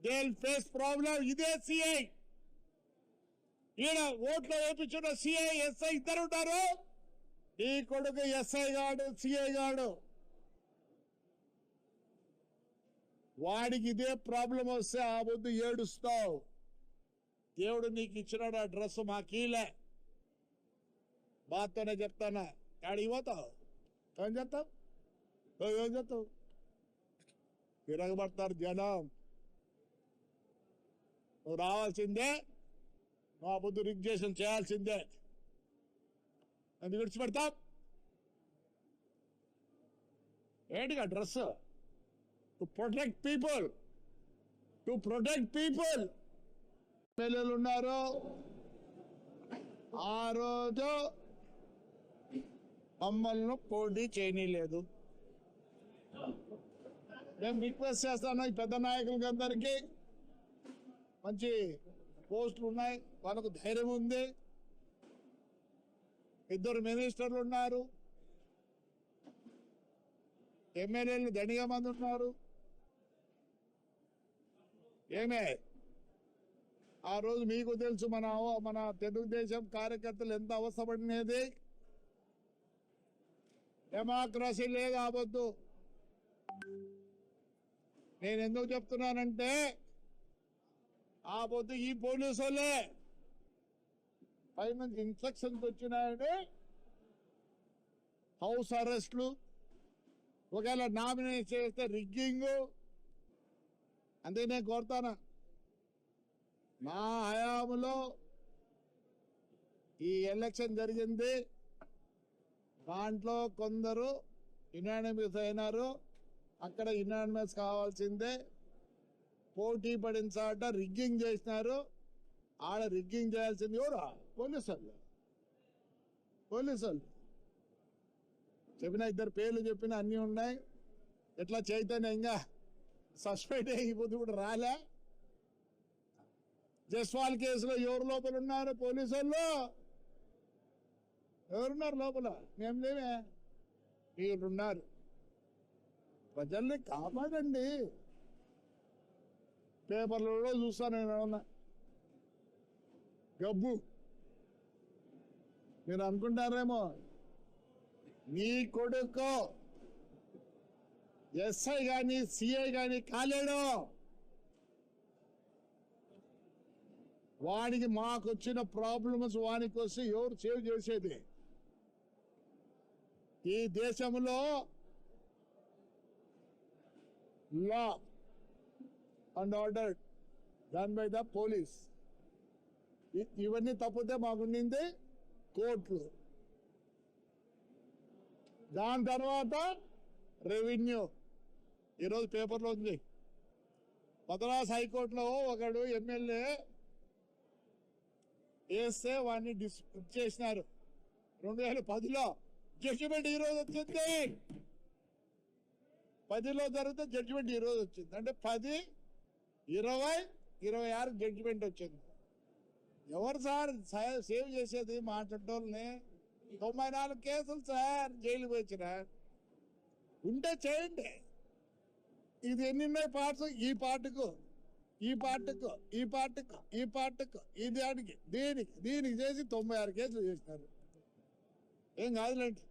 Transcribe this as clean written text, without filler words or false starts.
They will face problem. ఇదే CI ఈయన ఓట్లో వేయించిన సిఐ ఎస్ఐ ఇద్దరు ఉంటారు. ఈ కొడుకు ఎస్ఐ గాడు సిఐ గాడు. వాడికి ఇదే ప్రాబ్లం వస్తే ఆ వద్దు ఏడుస్తావు. దేవుడు నీకు ఇచ్చినాడు ఆ డ్రెస్ మాకీలే. బాతోనే చెప్తానా, ఆడికి పోతావు ఏం చేస్తావు, ఏం చేస్తావు? తిరగబడతారు జనం. నువ్వు రావాల్సిందే, మా బుద్ధు రిగ్జేషన్ చేయాల్సిందే. ఎందుకు విడిచిపెడతావు? ఏంటిగా dress? To protect people, to protect people. ఎమ్మెల్యేలు ఉన్నారు. ఆ రోజు మమ్మల్ని పోటీ చేయనీయలేదు. మేము రిక్వెస్ట్ చేస్తాను ఈ పెద్ద నాయకులకి అందరికీ. మంచి పోస్టులు ఉన్నాయి, వాళ్ళకు ధైర్యం ఉంది. 2 మినిస్టర్లు ఉన్నారు, ఎమ్మెల్యేలు దండిగా మంది ఉన్నారు. ఏమే ఆ రోజు మీకు తెలుసు మన తెలుగుదేశం కార్యకర్తలు ఎంత అవసరపడినది. డెమోక్రసీ లేదు ఆవద్దు. నేను ఎందుకు చెప్తున్నానంటే ఆ పొద్దు ఈ పోలీసు వాళ్ళే పైనుంచి ఇన్స్ట్రక్షన్స్ వచ్చినాయని హౌస్ అరెస్ట్లు, ఒకవేళ నామినేట్ చేస్తే రిగ్గింగ్. అందుకే నేను కోరుతాను, నా హయాంలో ఈ ఎలక్షన్ జరిగింది, దాంట్లో కొందరు యునానిమస్ అయినారు. అక్కడ యునానిమస్ కావాల్సిందే. పోటీ పడిన చాట రిగ్గింగ్ చేసినారు. ఆడ రిగ్గింగ్ చేయాల్సింది ఎవరు? పోలీసు వాళ్ళు చెప్పిన 2 పేర్లు చెప్పిన అన్నీ ఉన్నాయి. ఎట్లా చైతన్యంగా సస్పెండ్ అయిపోతే కూడా రాలే. జస్వాల్ కేసులో ఎవరు లోపల ఉన్నారు? పోలీసు వాళ్ళు. ఎవరున్నారు లోపల? మేము లేమే, వీళ్ళున్నారు. ప్రజల్ని కాపాడండి. పేపర్లలో చూస్తాను నేను గబ్బు. మీరు అనుకుంటారేమో నీ కొడుకు ఎస్ఐ కానీ సిఐ కానీ కాలేడు. వాడికి మాకు వచ్చిన ప్రాబ్లమ్స్ వానికి వస్తే ఎవరు సేవ్ చేసేది? ఈ దేశంలో law and order done by the police. ఇవన్నీ తప్పితే మాకుండింది కోర్టులు, దాని తర్వాత రెవెన్యూ. ఈరోజు పేపర్లో ఉంది, మద్రాస్ హైకోర్టులో ఒకడు ఎమ్మెల్యే వేస్తే వాడిని డిస్మిస్ చేసినారు 2010లో. జడ్జిమెంట్ ఈరోజు వచ్చింది. 10లో జరిగితే జడ్జిమెంట్ ఈరోజు వచ్చింది. అంటే 10, 20, 26 జడ్జిమెంట్ వచ్చింది. ఎవరు సార్ సేవ్ చేసేది? మాట్లాడటోళ్ళని 94 కేసులు సార్ జైలుకి వచ్చిన. ఉంటే చేయండి. ఇది ఎన్ని ఉన్నాయి పార్ట్స్? ఈ పార్టుకు, ఈ పార్టుకు, ఈ పార్టుకు, ఈ పార్టుకు, ఈ దానికి, దీనికి చేసి 96 కేసులు చేసినారు. ఏం కాదులేండి.